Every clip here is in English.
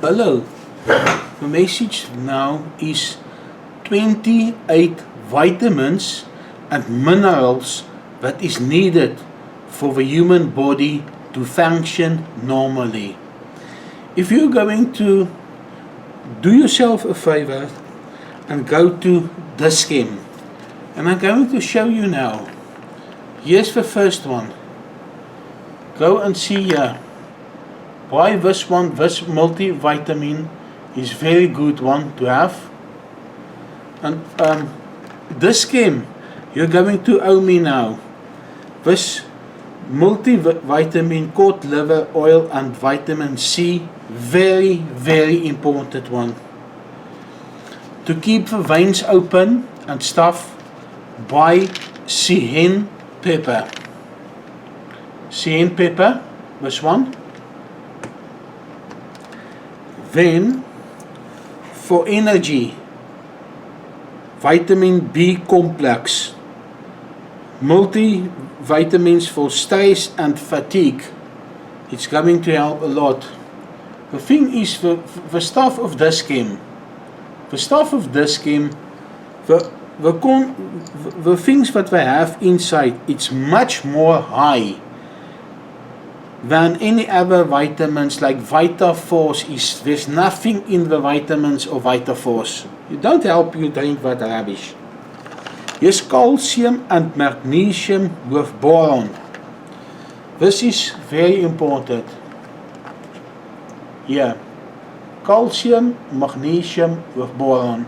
Hello, the message now is 28 vitamins and minerals that is needed for the human body to function normally. If you're going to do yourself a favor and go to this scheme, and I'm going to show you now. Here's the first one. Go and see here. Why this one, this multivitamin is very good one to have. And this scheme, you're going to owe me now. This multivitamin, cod liver oil and vitamin C, very, very important one. To keep the veins open and stuff, buy cayenne pepper. Cayenne pepper, this one. Then, for energy, vitamin B complex, multivitamins for stress and fatigue. It's going to help a lot. The thing is, the stuff of this scheme, the things that we have inside, it's much more high than any other vitamins like Vitaforce is. There's nothing in the vitamins of Vitaforce. You don't help you drink that rubbish. Here's calcium and magnesium with boron. This is very important. Yeah, calcium, magnesium with boron.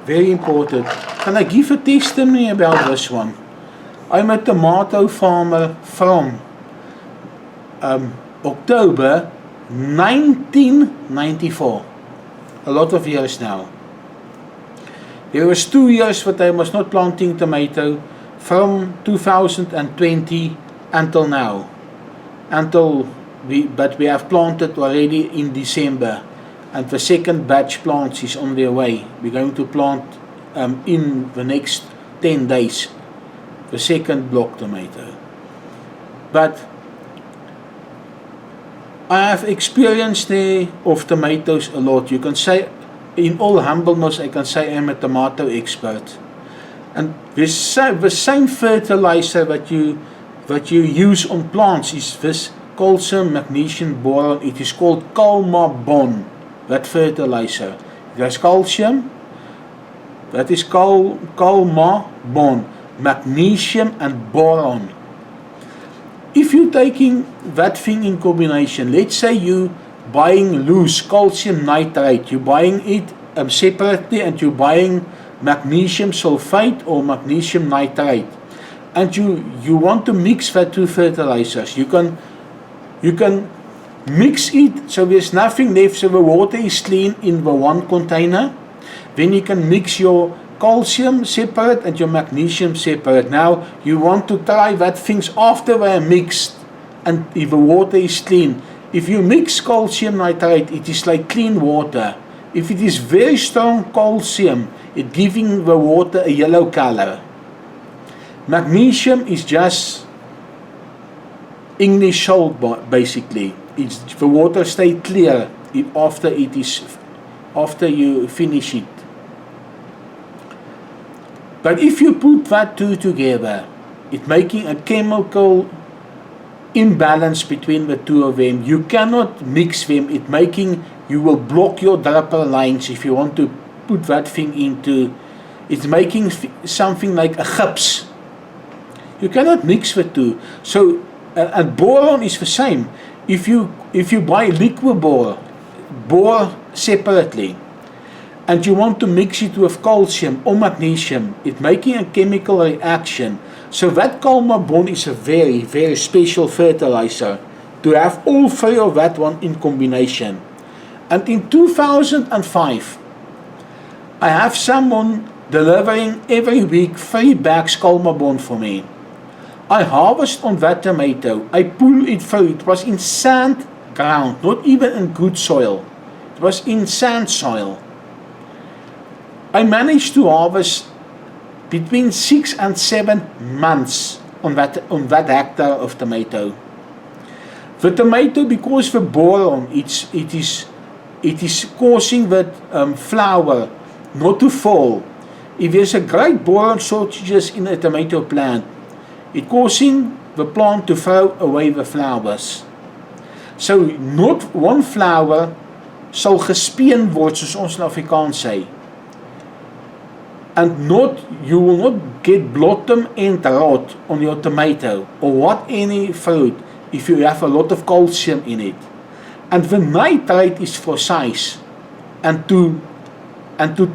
Very important. Can I give a testimony about this one? I'm a tomato farmer from October 1994. A lot of years now. There was 2 years that I was not planting tomato from 2020 until now. But we have planted already in December, and the second batch plants is on their way. We're going to plant in the next 10 days the second block tomato. But I have experience there of tomatoes a lot. You can say, in all humbleness, I can say I'm a tomato expert. And the same fertilizer that you use on plants is this calcium, magnesium, boron. It is called Calmabon, that fertilizer. It has calcium, that is Calmabon, magnesium and boron. If you're taking that thing in combination, let's say you buying loose calcium nitrate, you're buying it separately, and you're buying magnesium sulfate or magnesium nitrate, and you want to mix that two fertilizers, you can mix it so there's nothing left, so the water is clean in the one container. Then you can mix your calcium separate and your magnesium separate. Now you want to try that things after they are mixed and if the water is clean. If you mix calcium nitrate, it is like clean water. If it is very strong calcium, it giving the water a yellow color. Magnesium is just English salt basically. It's the water stay clear after you finish it. But if you put that two together, it's making a chemical imbalance between the two of them. You cannot mix them. You will block your dripper lines if you want to put that thing into. It's making something like a chips. You cannot mix the two. So, and boron is the same. If you buy liquid bore separately, and you want to mix it with calcium or magnesium, it's making a chemical reaction. So that Calmabon is a very, very special fertilizer to have all three of that one in combination. And in 2005, I have someone delivering every week 3 bags Calmabon for me. I harvest on that tomato, I pull it through, it was in sand ground, not even in good soil. It was in sand soil. I managed to harvest between 6 and 7 months on that hectare of tomato. The tomato, because the boron, it is causing the flower not to fall. If there's a great boron shortages in a tomato plant, it's causing the plant to throw away the flowers. So not one flower sal gespeen word, soos ons in Afrikaans sê. And you will not get blossom and rot on your tomato or what any fruit if you have a lot of calcium in it. And the nitrate is for size and to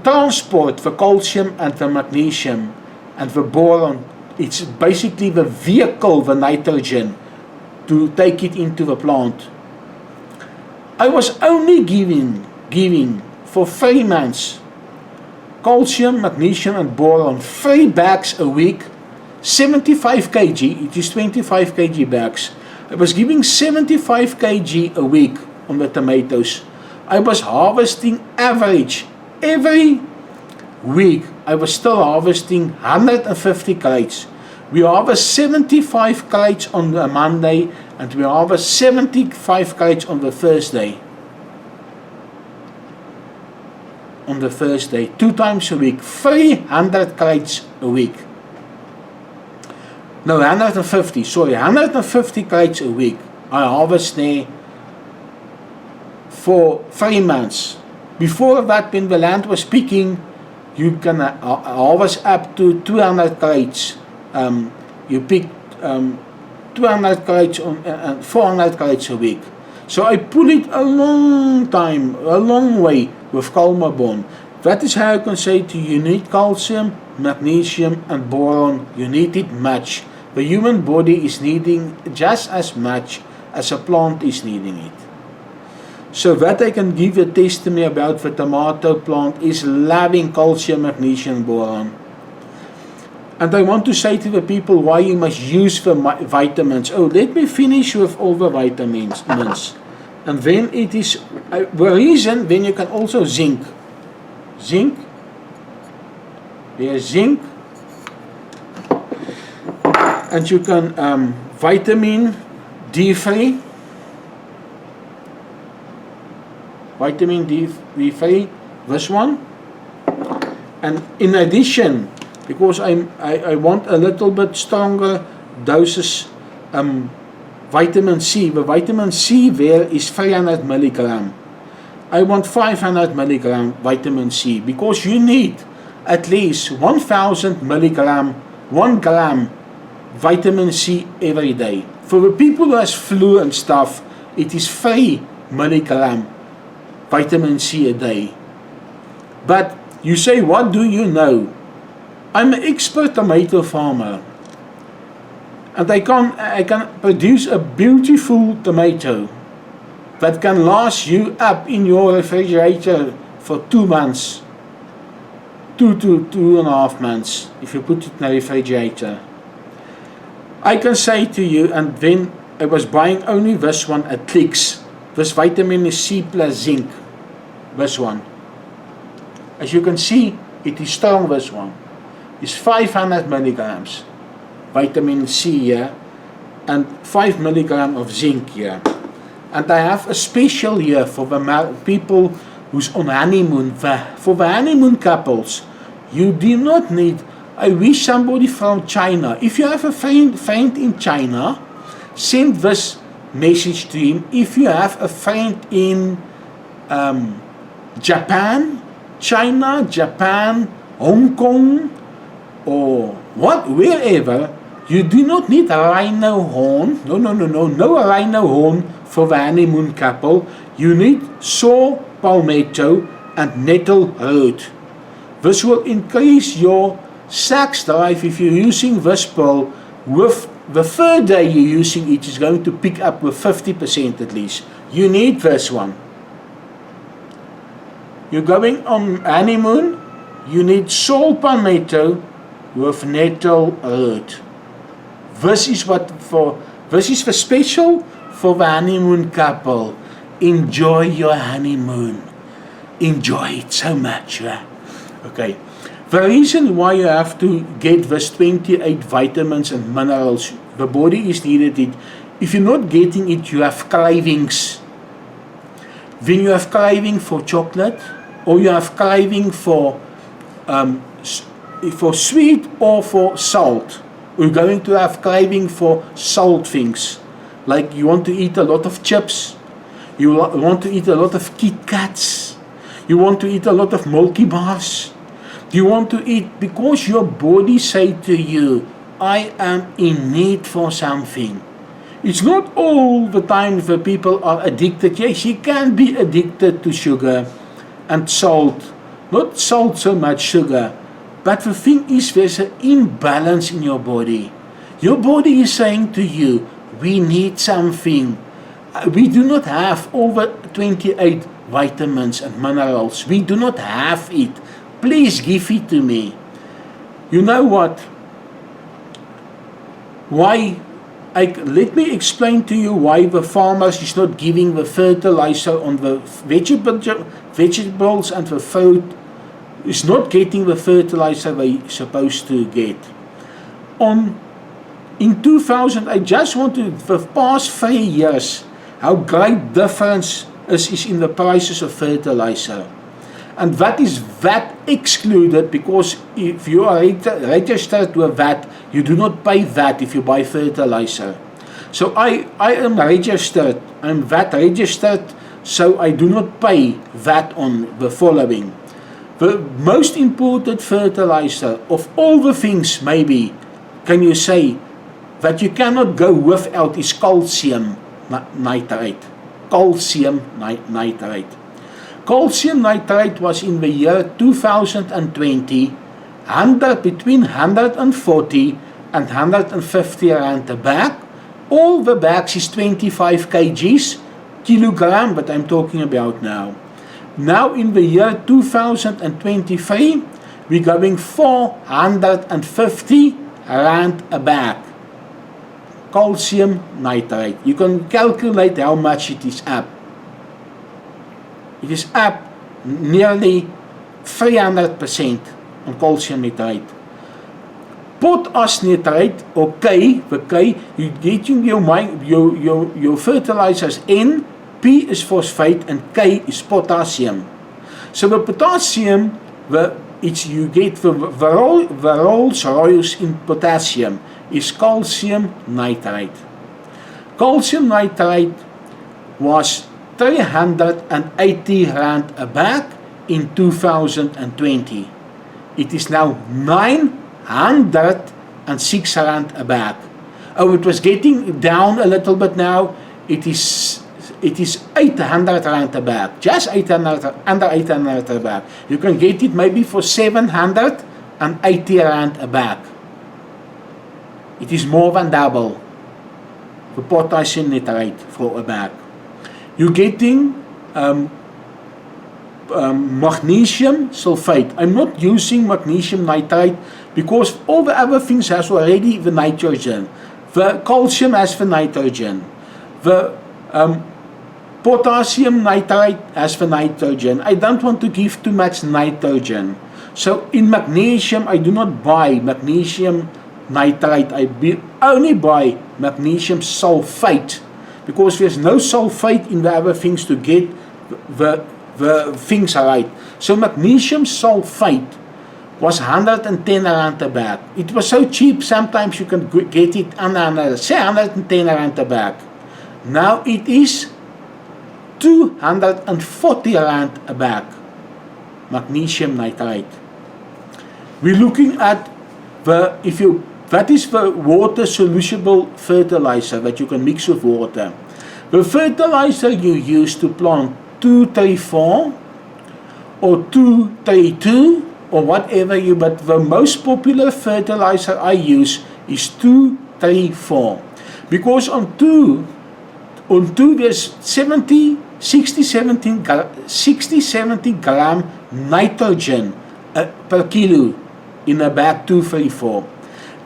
transport the calcium and the magnesium and the boron. It's basically the vehicle, the nitrogen, to take it into the plant. I was only giving for 3 months calcium, magnesium and boron, 3 bags a week, 75 kg, it is 25 kg bags. I was giving 75 kg a week on the tomatoes. I was harvesting average, every week I was still harvesting 150 crates. We harvest 75 crates on a Monday and we harvest 75 crates on the Thursday. On the Thursday, 2 times a week, 300 crates a week. No, 150 crates a week. I harvest there for 3 months. Before that, when the land was picking, you can harvest up to 200 crates. You pick 200 crates and 400 crates a week. So I put it a long time, a long way with Calmabon. That is how I can say to you need calcium, magnesium and boron. You need it much. The human body is needing just as much as a plant is needing it. So that I can give a testimony about the tomato plant is loving calcium, magnesium, boron. And I want to say to the people why you must use the vitamins. Oh, let me finish with all the vitamins. And then it is the reason, then you can also zinc. Zinc. There's zinc. And you can vitamin D3. Vitamin D3, this one. And in addition, because I want a little bit stronger doses, vitamin C. The vitamin C there is 300 milligram. I want 500 milligram vitamin C because you need at least 1000 milligram, 1 gram vitamin C every day. For the people who has flu and stuff, it is 3 milligram vitamin C a day. But you say, what do you know? I'm an expert tomato farmer. And I can produce a beautiful tomato that can last you up in your refrigerator for 2 months. 2 to 2.5 months if you put it in the refrigerator. I can say to you, and then I was buying only this one at Clicks. This vitamin C plus zinc. This one. As you can see, it is strong, this one. It's 500 milligrams. Vitamin C here. And 5 milligrams of zinc here. And I have a special here for the people who's on honeymoon. For the honeymoon couples, you do not need. I wish somebody from China. If you have a friend in China, send this message to him. If you have a friend in Japan, China, Japan, Hong Kong, or wherever, you do not need a rhino horn. No rhino horn for the honeymoon couple. You need saw palmetto and nettle root. This will increase your sex drive if you're using this pill. With the third day you're using it, is going to pick up with 50% at least. You need this one. You're going on honeymoon, you need saw palmetto with nettle root. This is the special for the honeymoon couple. Enjoy your honeymoon. Enjoy it so much. Okay. The reason why you have to get this 28 vitamins and minerals, the body is needed it, if you're not getting it, you have cravings. When you have craving for chocolate, or you have craving for sweet or for salt, you're going to have craving for salt things. Like you want to eat a lot of chips, you want to eat a lot of Kit Kats, you want to eat a lot of Milky Bars. You want to eat because your body say to you, I am in need for something. It's not all the time that people are addicted. Yes, you can be addicted to sugar and salt. Not salt so much, sugar. But the thing is, there's an imbalance in your body. Your body is saying to you, we need something. We do not have over 28 vitamins and minerals. We do not have it. Please give it to me. You know what? Why? Let me explain to you why the farmers is not giving the fertilizer on the vegetables and the fruit. Is not getting the fertilizer they supposed to get. In 2000, I just want to, the past 3 years, how great difference is in the prices of fertilizer. And that is VAT excluded, because if you are registered to a VAT, you do not pay VAT if you buy fertilizer. So I am registered, I'm VAT registered, so I do not pay VAT on the following. The most important fertilizer of all the things, maybe, can you say, that you cannot go without is calcium nitrate. Calcium nitrate. Calcium nitrate was in the year 2020 between 140 and 150 rand a bag. All the bags is 25 kilogram, but I'm talking about now. Now in the year 2023, we're going 450 rand a bag. Calcium nitrate. You can calculate how much it is up. It is up nearly 300% on calcium nitrate. Potash nitrate, or K, the K, you get in your fertilizers N, P is phosphate, and K is potassium. So the potassium, you get the Rolls Royce in potassium is calcium nitrate. Calcium nitrate was 380 rand a bag in 2020. It is now 906 rand a bag. Oh, it was getting down a little bit now. It is 800 rand a bag. Just 800, under 800 a bag. You can get it maybe for 780 rand a bag. It is more than double the potassium nitrate for a bag. You're getting magnesium sulfate. I'm not using magnesium nitrate because all the other things has already the nitrogen. The calcium has the nitrogen. The potassium nitrate has the nitrogen. I don't want to give too much nitrogen. So in magnesium, I do not buy magnesium nitrate. I only buy magnesium sulfate, because there's no sulfate in the other things to get the things right. So magnesium sulfate was 110 rand a bag. It was so cheap, sometimes you can get it under, say 110 rand a bag. Now it is 240 rand a bag, magnesium nitrate. We're looking at that is the water soluble fertilizer that you can mix with water. The fertilizer you use to plant 234 or 232 or whatever but the most popular fertilizer I use is 234, because on 2 there's 60 70 gram nitrogen per kilo in a bag 234.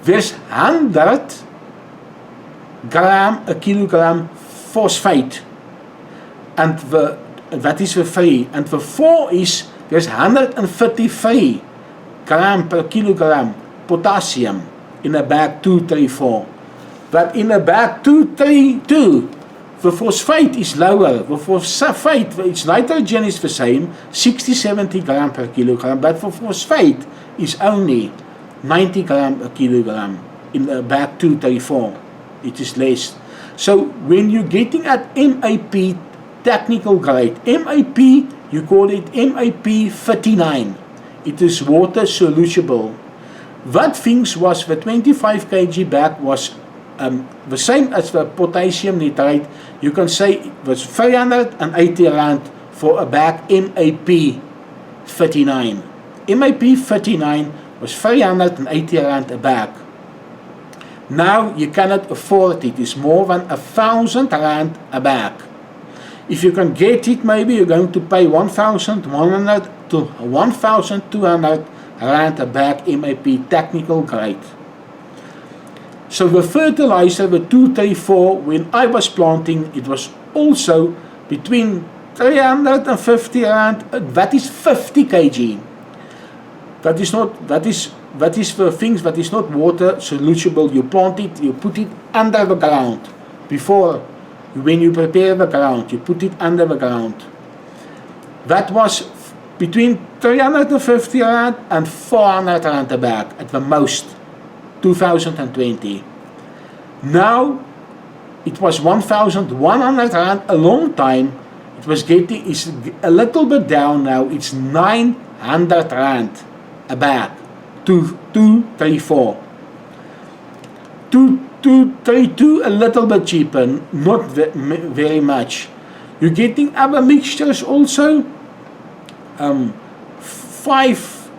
There's 100 gram a kilogram phosphate, and that is the 3, and the 4 is there's 133 gram per kilogram potassium in a bag 234. But in a bag 232, the phosphate is lower. The phosphate, its nitrogen is the same, 60-70 gram per kilogram, but for phosphate is only 90 gram per kilogram. In a bag 234, it is less. So when you're getting at MAP technical grade, MAP, you call it MAP 39. It is water soluble. What things was the 25 kg bag was the same as the potassium nitrate. You can say it was 380 rand for a bag MAP 39. MAP 39 was 380 rand a bag. Now you cannot afford it. It's more than 1,000 rand a bag. If you can get it, maybe you're going to pay 1,100 to 1,200 rand a bag MAP technical grade. So the fertilizer, the 234, when I was planting, it was also between 350 rand. That is 50 kg. That is the things that is not water soluble. You plant it, you put it under the ground. Before, when you prepare the ground, you put it under the ground. That was between 350 rand and 400 rand a bag at the most, 2020. Now, it was 1,100 rand a long time. It was getting, it's a little bit down now. It's 900 rand a bag. 234. 232 a little bit cheaper, not very much. You're getting other mixtures also. 5,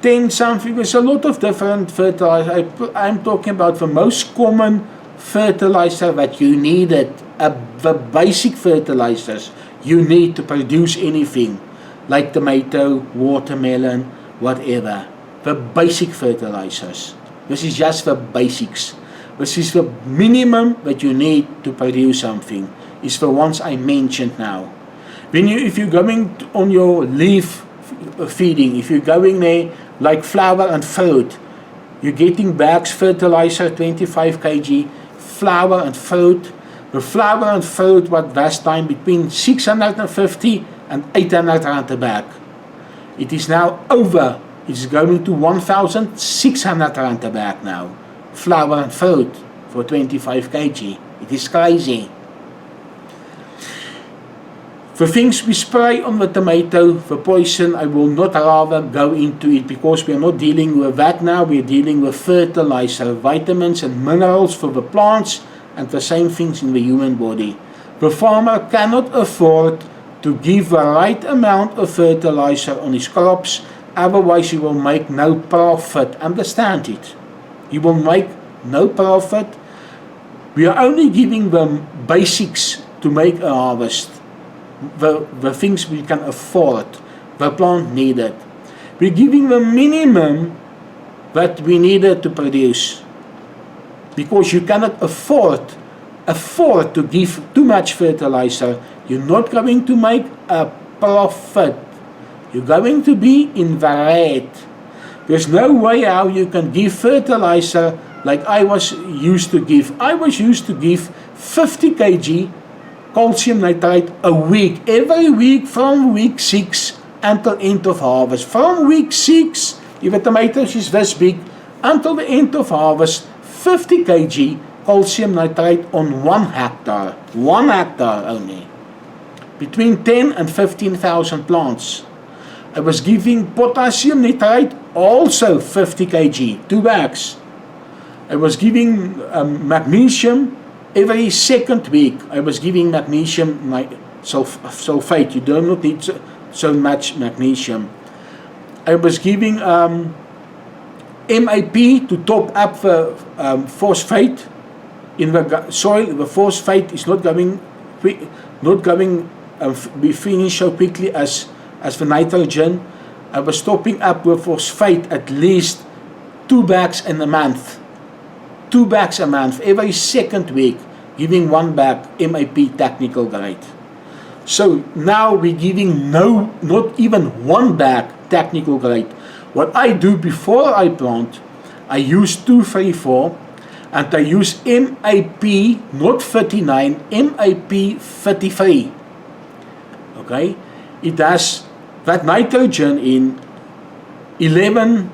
10 something. There's a lot of different fertilizer. I'm talking about the most common fertilizer that you needed. The basic fertilizers you need to produce anything, like tomato, watermelon, whatever. The basic fertilizers. This is just the basics. This is the minimum that you need to produce something. It's the ones I mentioned now. If you're going on your leaf feeding, if you're going there like flower and fruit, you're getting bags fertilizer 25 kg, flower and fruit. The flower and fruit was last time between 650 and 800 rand a bag. It is now over. It's going to 1,600 rand a bag now. Flower and fruit for 25 kg. It is crazy. The things we spray on the tomato, the poison, I will not rather go into it because we are not dealing with that now. We are dealing with fertilizer, vitamins and minerals for the plants and the same things in the human body. The farmer cannot afford to give the right amount of fertilizer on his crops, otherwise he will make no profit. Understand it. He will make no profit. We are only giving them basics to make a harvest. The things we can afford, the plant needed. We're giving the minimum that we needed to produce. Because you cannot afford to give too much fertilizer. You're not going to make a profit. You're going to be in the red. There's no way how you can give fertilizer like I was used to give. I was used to give 50 kg calcium nitrate a week, every week from week 6 until end of harvest. From week 6, if the tomatoes is this big, until the end of harvest, 50 kg calcium nitrate on 1 hectare. 1 hectare only. Between 10 and 15,000 plants. I was giving potassium nitrate also 50 kg, 2 bags. I was giving magnesium every second week. I was giving magnesium sulfate. You do not need so much magnesium. I was giving MAP to top up the phosphate in the soil. The phosphate is not going be finished so quickly as the nitrogen. I was topping up with phosphate at least 2 bags in a month. 2 bags a month, every second week, giving 1 bag MAP technical grade. So now we're giving not even 1 bag technical grade. What I do before I plant, I use 234. and they use MAP, not 39, MAP 33. Okay, it has that nitrogen in 11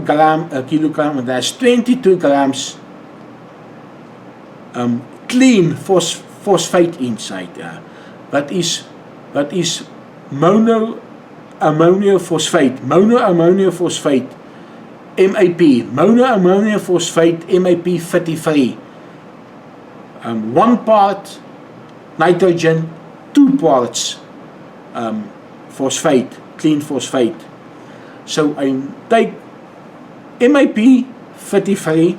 gram a kilogram, and that's 22 grams clean phosphate inside. That is monoammonia phosphate, MAP, monoammonia phosphate, MAP 33. 1 part nitrogen, 2 parts phosphate, clean phosphate. So I take MAP 33,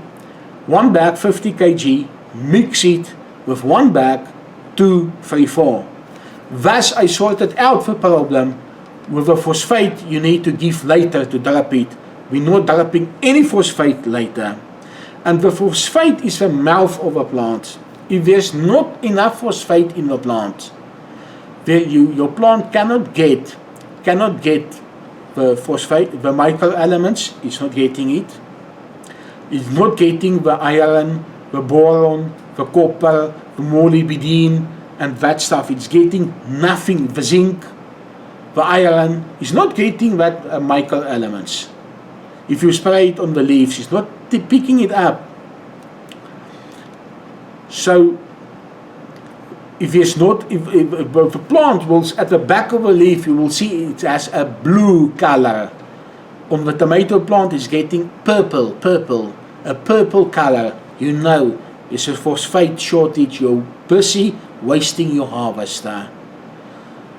1 bag 50 kg, mix it with 1 bag 234. Thus I sorted out the problem. With the phosphate you need to give later to drop it. We're not dropping any phosphate later. And the phosphate is the mouth of a plant. If there's not enough phosphate in the plant, then your plant cannot get the phosphate, the microelements. It's not getting it. It's not getting the iron, the boron, the copper, the molybdenum, and that stuff. It's getting nothing. The zinc, the iron is not getting that microelements. If you spray it on the leaves, it's not picking it up. So if the plant will, at the back of a leaf, you will see it has a blue color. On the tomato plant, it's getting purple, a purple color. You know, it's a phosphate shortage. You're busy wasting your harvest.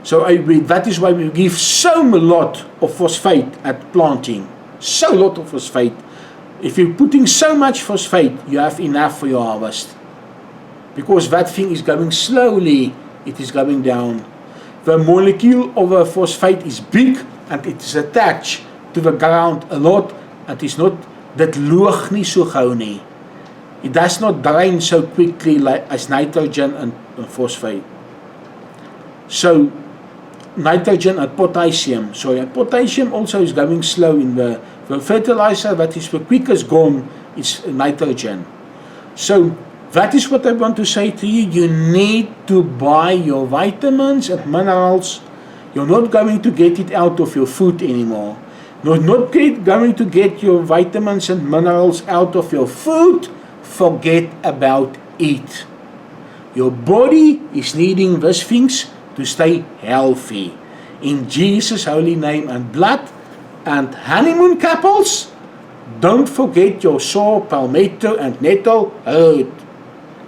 So that is why we give so lot of phosphate at planting. So lot of phosphate. If you're putting so much phosphate, you have enough for your harvest. Because that thing is going slowly, it is going down. The molecule of a phosphate is big and it is attached to the ground a lot, and it's not, dit loog nie so gauw nie. It does not drain so quickly like as nitrogen and phosphate. So nitrogen and potassium. So potassium also is going slow in the fertilizer that is the quickest gone is nitrogen. So that is what I want to say to you. You need to buy your vitamins and minerals. You're not going to get it out of your food anymore. You're not going to get your vitamins and minerals out of your food. Forget about it. Your body is needing these things to stay healthy. In Jesus' holy name and blood. And honeymoon couples, don't forget your saw, palmetto and nettle root.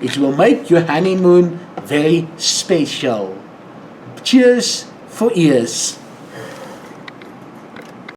It will make your honeymoon very special. Cheers for ears.